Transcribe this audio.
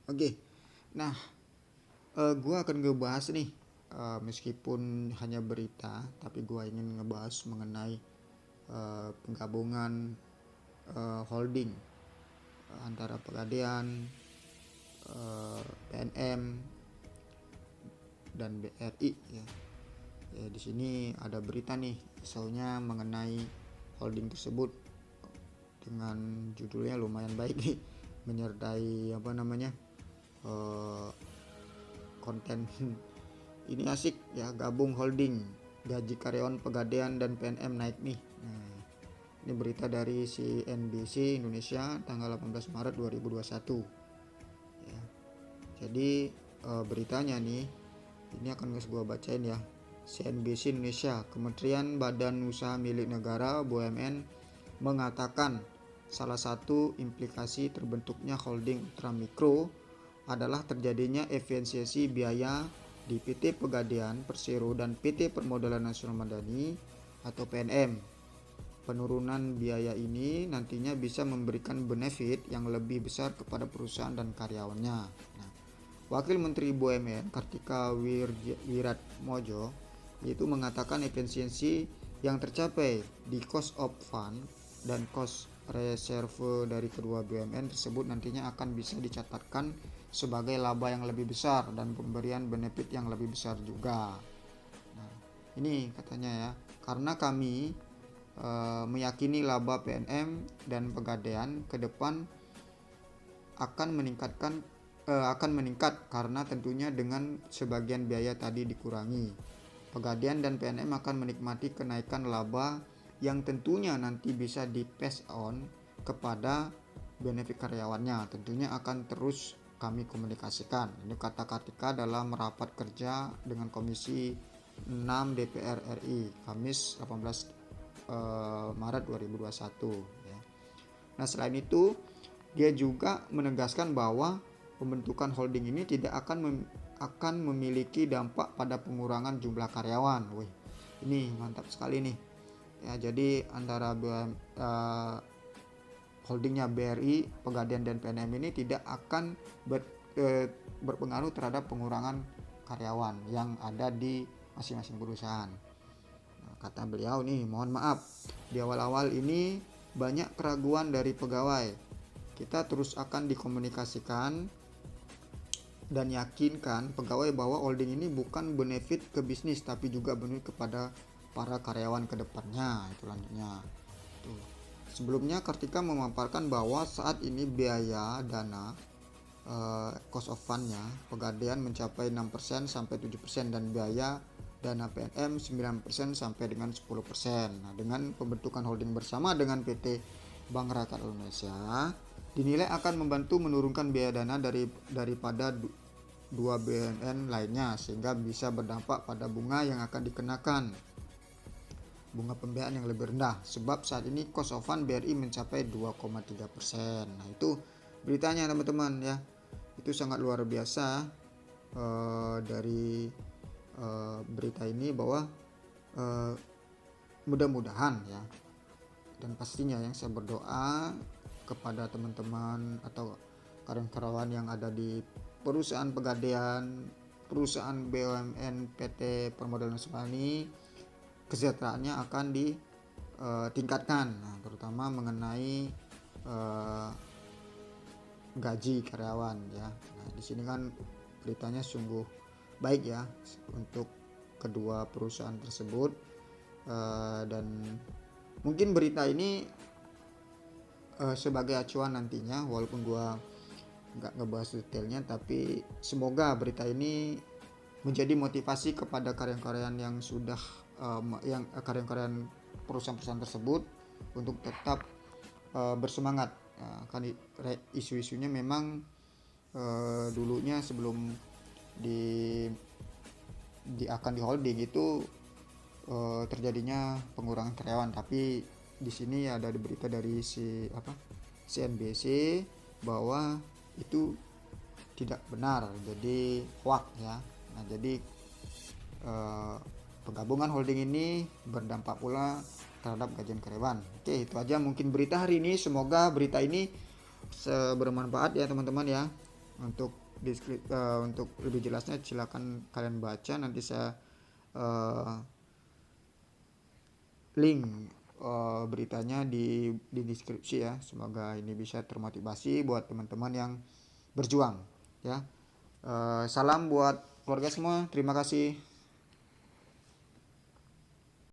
Oke, nah gua akan ngebahas nih, meskipun hanya berita, tapi gua ingin ngebahas mengenai penggabungan holding antara Pegadaian, PNM dan BRI ya. Ya, di sini ada berita nih, misalnya mengenai holding tersebut dengan judulnya lumayan baik nih, menyertai apa namanya eh, konten ini asik ya, gabung holding, gaji karyawan Pegadaian dan PNM naik nih. Nah, ini berita dari CNBC Indonesia tanggal 18 Maret 2021 ya. Jadi beritanya nih, ini akan gua bacain ya. CNBC Indonesia, Kementerian Badan Usaha Milik Negara (BUMN) mengatakan salah satu implikasi terbentuknya holding ultramikro adalah terjadinya efisiensi biaya di PT Pegadaian Persero dan PT Permodalan Nasional Madani atau PNM. Penurunan biaya ini nantinya bisa memberikan benefit yang lebih besar kepada perusahaan dan karyawannya. Nah, Wakil Menteri BUMN Kartika Wiratmojo itu mengatakan efisiensi yang tercapai di cost of fund dan cost reserve dari kedua BUMN tersebut nantinya akan bisa dicatatkan sebagai laba yang lebih besar dan pemberian benefit yang lebih besar juga. Nah, ini katanya ya, karena kami meyakini laba PNM dan Pegadaian ke depan akan meningkat karena tentunya dengan sebagian biaya tadi dikurangi. Pegadaian dan PNM akan menikmati kenaikan laba yang tentunya nanti bisa di pass on kepada benefit karyawannya. Tentunya akan terus kami komunikasikan. Ini kata Kartika dalam rapat kerja dengan Komisi 6 DPR RI Kamis 18 Maret 2021 ya. Nah, selain itu dia juga menegaskan bahwa pembentukan holding ini tidak akan memiliki dampak pada pengurangan jumlah karyawan. Wih, ini mantap sekali nih. Ya, jadi antara holdingnya BRI, Pegadaian dan PNM ini tidak akan berpengaruh terhadap pengurangan karyawan yang ada di masing-masing perusahaan. Nah, kata beliau nih, mohon maaf di awal-awal ini banyak keraguan dari pegawai. Kita terus akan dikomunikasikan dan yakinkan pegawai bahwa holding ini bukan benefit ke bisnis tapi juga benefit kepada para karyawan ke depannya. Itu lanjutnya. Tuh. Sebelumnya Kartika memaparkan bahwa saat ini biaya dana cost of fund-nya Pegadaian mencapai 6% sampai 7% dan biaya dana PNM 9% sampai dengan 10%. Nah, dengan pembentukan holding bersama dengan PT Bank Rakyat Indonesia dinilai akan membantu menurunkan biaya dana daripada dua BUMN lainnya sehingga bisa berdampak pada bunga yang akan dikenakan, bunga pembiayaan yang lebih rendah, sebab saat ini cost of fund BRI mencapai 2,3%. Nah, itu beritanya teman-teman ya. Itu sangat luar biasa dari berita ini bahwa mudah-mudahan ya, dan pastinya yang saya berdoa kepada teman-teman atau karyawan yang ada di perusahaan Pegadaian, perusahaan BUMN PT Permodalan Nasional ini, kesejahteraannya akan ditingkatkan, nah, terutama mengenai gaji karyawan ya. Nah, di sini kan beritanya sungguh baik ya untuk kedua perusahaan tersebut, dan mungkin berita ini sebagai acuan nantinya, walaupun gua nggak ngebahas detailnya, tapi semoga berita ini menjadi motivasi kepada karyawan-karyawan yang sudah yang karyawan-karyawan perusahaan-perusahaan tersebut untuk tetap bersemangat. Kan isu-isunya memang dulunya sebelum akan di holding itu terjadinya pengurangan karyawan, tapi di sini ada berita dari CNBC bahwa itu tidak benar, jadi hoax ya. Nah, jadi penggabungan holding ini berdampak pula terhadap gajian karyawan. Oke, itu aja mungkin berita hari ini. Semoga berita ini bermanfaat ya teman-teman ya. Untuk lebih jelasnya silakan kalian baca, nanti saya uh, link beritanya di deskripsi ya. Semoga ini bisa termotivasi buat teman-teman yang berjuang ya. Salam buat keluarga semua, terima kasih.